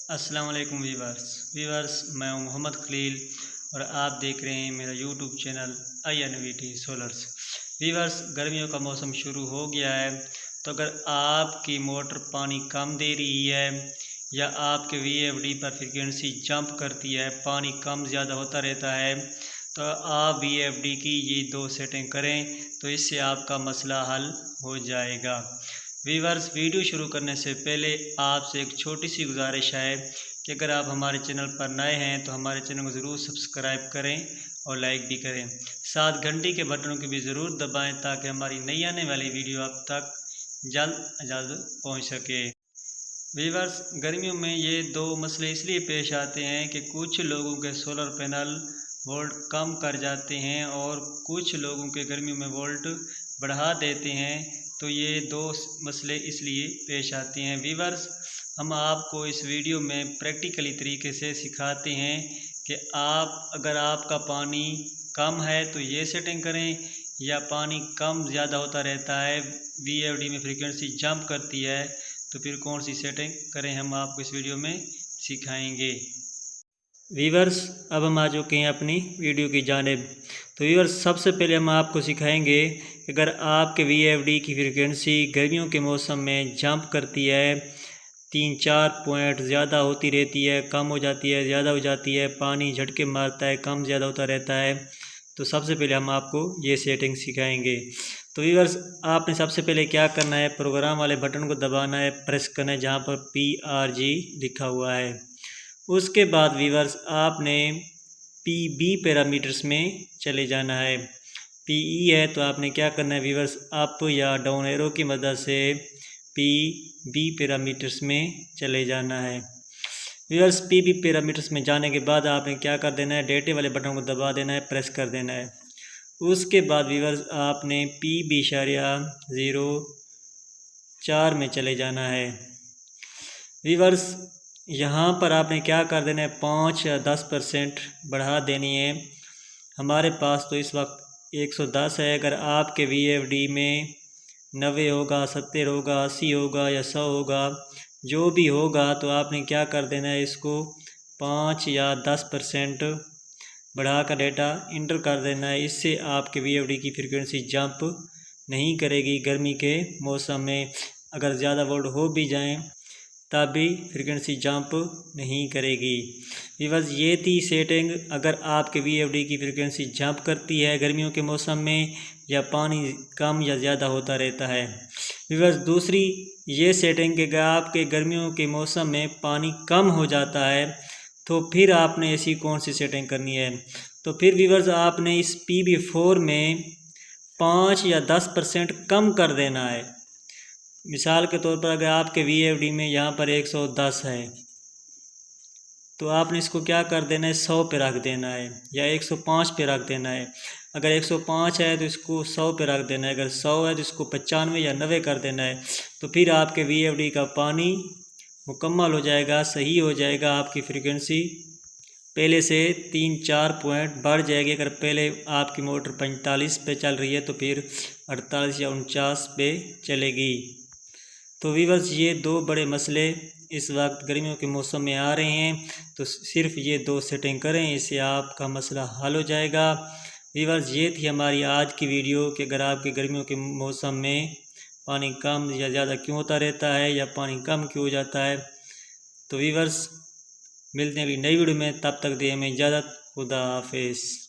अस्सलाम वालेकुम वीवर्स मैं हूं मोहम्मद खलील और आप देख रहे हैं मेरा YouTube channel INVT solars. Viewers, गर्मियों का मौसम शुरू हो गया है, तो अगर आपकी मोटर पानी कम दे रही है या आपके VFD पर फ्रिक्वेंसी जंप करती है, पानी कम ज़्यादा होता रहता है, तो आप VFD की ये 2 सेटिंग करें तो इससे आपका मसला हल हो जाएगा। वीवर्स, वीडियो शुरू करने से पहले आपसे एक छोटी सी गुजारिश है कि अगर आप हमारे चैनल पर नए हैं तो हमारे चैनल को ज़रूर सब्सक्राइब करें और लाइक भी करें। साथ घंटी के बटनों को भी ज़रूर दबाएं ताकि हमारी नई आने वाली वीडियो आप तक जल्द पहुंच सके। वीवर्स, गर्मियों में ये 2 मसले इसलिए पेश आते हैं कि कुछ लोगों के सोलर पैनल वोल्ट कम कर जाते हैं और कुछ लोगों के गर्मियों में वोल्ट बढ़ा देते हैं, तो ये 2 मसले इसलिए पेश आते हैं। वीवर्स, हम आपको इस वीडियो में प्रैक्टिकली तरीके से सिखाते हैं कि अगर आपका पानी कम है तो ये सेटिंग करें, या पानी कम ज़्यादा होता रहता है, VFD में फ्रीक्वेंसी जंप करती है, तो फिर कौन सी सेटिंग करें, हम आपको इस वीडियो में सिखाएंगे। वीवर्स, अब हम आ चुके हैं अपनी वीडियो की जानिब। तो वीवर्स, सबसे पहले हम आपको सिखाएंगे कि अगर आपके VFD की फ्रीक्वेंसी गर्मियों के मौसम में जंप करती है, 3-4 पॉइंट ज़्यादा होती रहती है, कम हो जाती है, ज़्यादा हो जाती है, पानी झटके मारता है, कम ज़्यादा होता रहता है, तो सबसे पहले हम आपको ये सेटिंग सिखाएंगे। तो वीवर्स, आपने सबसे पहले क्या करना है, प्रोग्राम वाले बटन को दबाना है, प्रेस करना है जहाँ पर PRG लिखा हुआ है। उसके बाद वीवर्स, आपने PB पैरामीटर्स में चले जाना है। PE है तो आपने क्या करना है वीवर्स, अप या डाउन एरो की मदद से PB पैरामीटर्स में चले जाना है। वीवर्स, PB पैरामीटर्स में जाने के बाद आपने क्या कर देना है, डेटे वाले बटन को दबा देना है, प्रेस कर देना है। उसके बाद वीवर्स, आपने PB.04 में चले जाना है। वीवर्स, यहाँ पर आपने क्या कर देना है, 5 या 10% बढ़ा देनी है। हमारे पास तो इस वक्त 110 है, अगर आपके VFD में 90 होगा, 70 होगा, 80 होगा या 100 होगा, जो भी होगा, तो आपने क्या कर देना है, इसको 5 या 10% बढ़ा कर डेटा इंटर कर देना है। इससे आपके VFD की फ्रीक्वेंसी जंप नहीं करेगी। गर्मी के मौसम में अगर ज़्यादा वोल्ट हो भी जाएं तब भी फ्रीक्वेंसी जंप नहीं करेगी। वीवर्स, ये थी सेटिंग अगर आपके VFD की फ्रीक्वेंसी जंप करती है गर्मियों के मौसम में या पानी कम या ज़्यादा होता रहता है। वीवर्स, दूसरी ये सेटिंग कि अगर आपके गर्मियों के मौसम में पानी कम हो जाता है तो फिर आपने ऐसी कौन सी सेटिंग करनी है, तो फिर वीवर्स, आपने इस PB4 में 5 या 10% कम कर देना है। मिसाल के तौर पर अगर आपके VFD में यहाँ पर 110 है तो आपने इसको क्या कर देना है, 100 पे रख देना है या 105 पे रख देना है। अगर 105 है तो इसको 100 पे रख देना है, अगर 100 है तो इसको 95 या 90 कर देना है। तो फिर आपके VFD का पानी मुकम्मल हो जाएगा, सही हो जाएगा। आपकी फ्रीक्वेंसी पहले से 3-4 पॉइंट बढ़ जाएगी। अगर पहले आपकी मोटर 45 पे चल रही है तो फिर 48 या 49 पे चलेगी। तो वीवर्स, ये 2 बड़े मसले इस वक्त गर्मियों के मौसम में आ रहे हैं, तो सिर्फ ये 2 सेटिंग करें, इससे आपका मसला हल हो जाएगा। वीवर्स, ये थी हमारी आज की वीडियो कि अगर आपके गर्मियों के मौसम में पानी कम या ज़्यादा क्यों होता रहता है या पानी कम क्यों हो जाता है। तो वीवर्स, मिलते हैं अगली नई वीडियो में, तब तक दें हमें इजाज़त। खुदा हाफिज़।